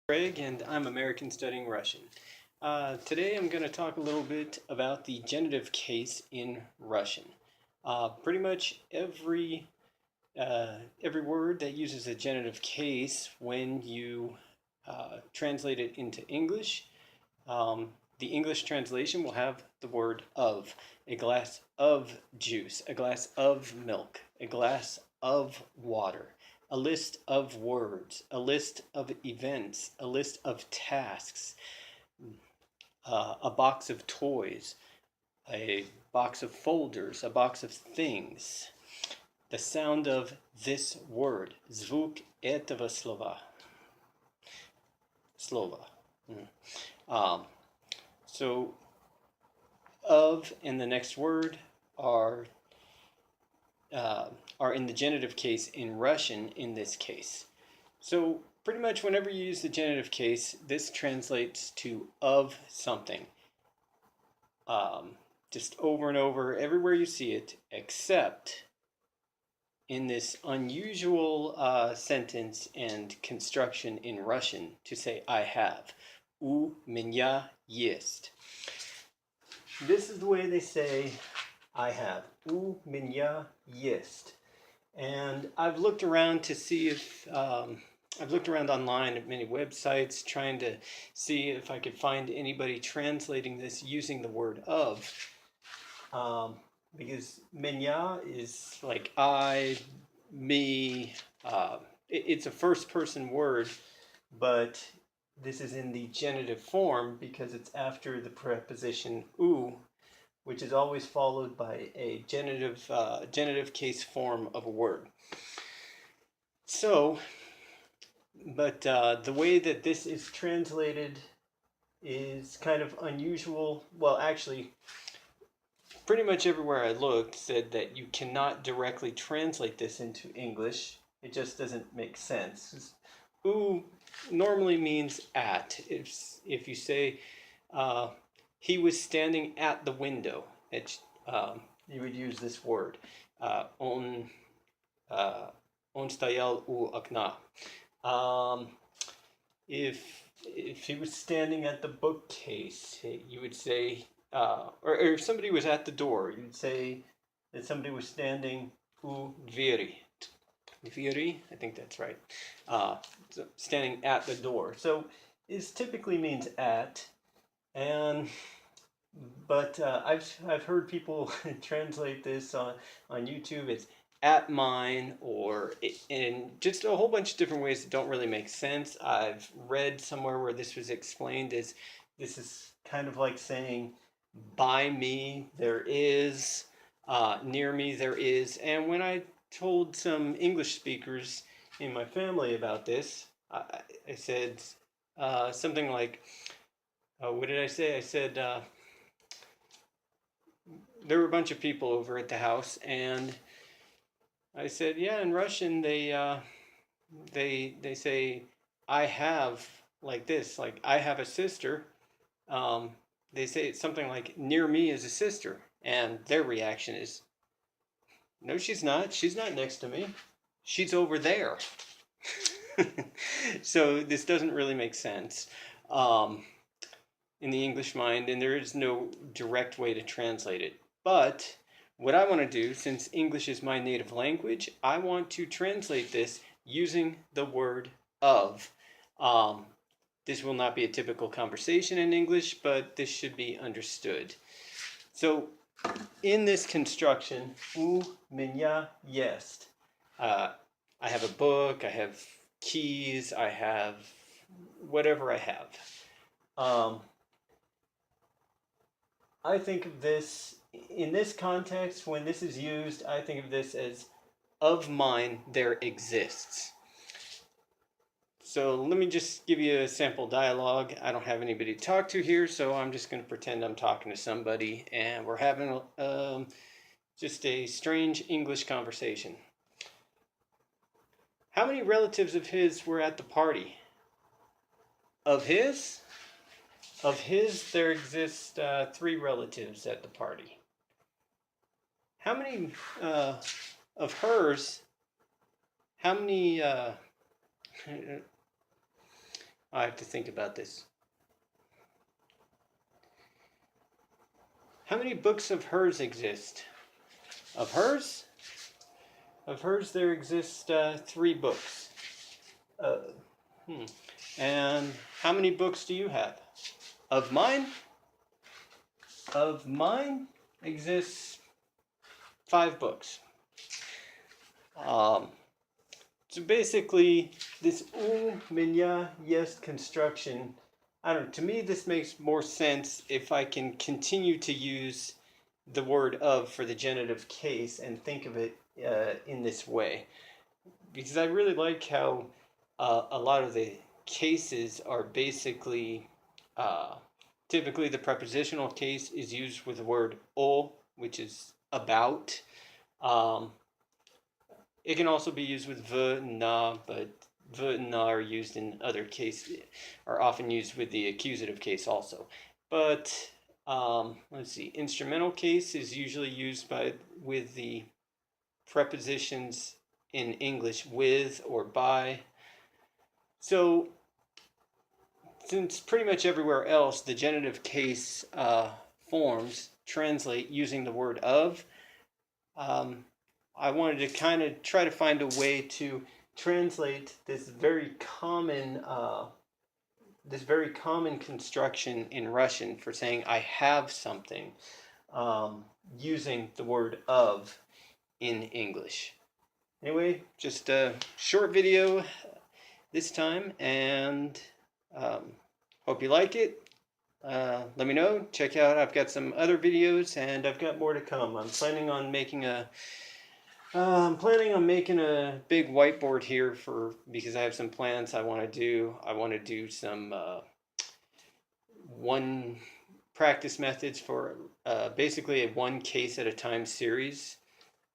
Craig, and I'm American studying Russian. Today I'm going to talk a little bit about the genitive case in Russian. Pretty much every word that uses a genitive case when you translate it into English, um, the English translation will have the word of. A glass of juice, a glass of milk, a glass of water, a list of words, a list of events, a list of tasks, a box of toys, a box of folders, a box of things. The sound of this word, звук этого slova. Um, so of and the next word are uh, are in the genitive case in Russian in this case. So pretty much whenever you use the genitive case, this translates to of something. Just over and over everywhere you see it, except in this unusual sentence and construction in Russian to say I have. Меня есть. This is the way they say I have. Меня есть. And I've looked around to see if I've looked around online at many websites trying to see if I could find anybody translating this using the word of. Because меня is like I, me. It's a first person word, but this is in the genitive form because it's after the preposition u, which is always followed by a genitive case form of a word. So, but the way that this is translated is kind of unusual. Well, actually, pretty much everywhere I looked said that you cannot directly translate this into English. It just doesn't make sense. U normally means at. If you say he was standing at the window, you would use this word. Он стоял у окна. If he was standing at the bookcase, you would say, or if somebody was at the door, you'd say that somebody was standing u двери. Двери, I think that's right. So standing at the door. So this typically means at, but I've heard people translate this on YouTube. It's at mine, or in just a whole bunch of different ways that don't really make sense. I've read somewhere where this was explained as this is kind of like saying by me there is, near me there is. And when I told some English speakers in my family about this, I said something like, what did I say? I said, there were a bunch of people over at the house, and I said, yeah, in Russian they say I have like this, like I have a sister. They say it's something like near me is a sister, and their reaction is, no, she's not. She's not next to me. She's over there. So this doesn't really make sense in the English mind, and there is no direct way to translate it. But what I want to do, since English is my native language, I want to translate this using the word of. This will not be a typical conversation in English, but this should be understood. So in this construction, у меня есть. I have a book, I have keys, I have whatever I have. I think of this, in this context, when this is used, I think of this as of mine there exists. So let me just give you a sample dialogue. I don't have anybody to talk to here, so I'm just going to pretend I'm talking to somebody, and we're having just a strange English conversation. How many relatives of his were at the party? Of his? Of his, there exist 3 relatives at the party. How many of hers? How many? I have to think about this. How many books of hers exist? Of hers? Of hers, there exist 3 books. Uh, And how many books do you have? Of mine? Of mine exists 5 books. So basically, this меня, есть construction, I don't know, to me this makes more sense if I can continue to use the word of for the genitive case and think of it in this way. Because I really like how a lot of the cases are basically, typically the prepositional case is used with the word o, which is about. It can also be used with v and na, but v and na are used in other cases, are often used with the accusative case also. But let's see, instrumental case is usually used with the prepositions in English with or by. So since pretty much everywhere else the genitive case forms translate using the word of, I wanted to kind of try to find a way to translate this very common construction in Russian for saying I have something, using the word of in English. Anyway, just a short video this time, and hope you like it. Let me know. Check out, I've got some other videos, and I've got more to come. I'm planning on making a big whiteboard here because I have some plans I want to do. I want to do some one practice methods for basically a one case at a time series,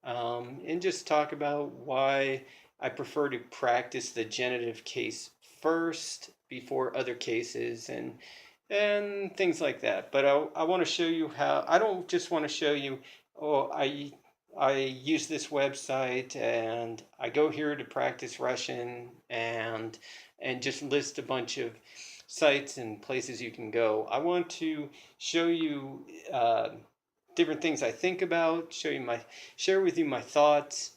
and just talk about why I prefer to practice the genitive case first before other cases and things like that. But I want to show you how. I don't just want to show you, oh, I use this website and I go here to practice Russian and just list a bunch of sites and places you can go. I want to show you different things I think about, share with you my thoughts,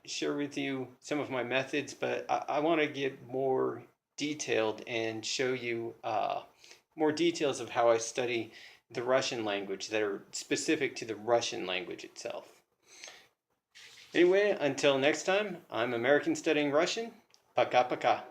share with you some of my methods, but I want to get more detailed and show you more details of how I study the Russian language that are specific to the Russian language itself. Anyway, until next time, I'm American Studying Russian. Пока-пока.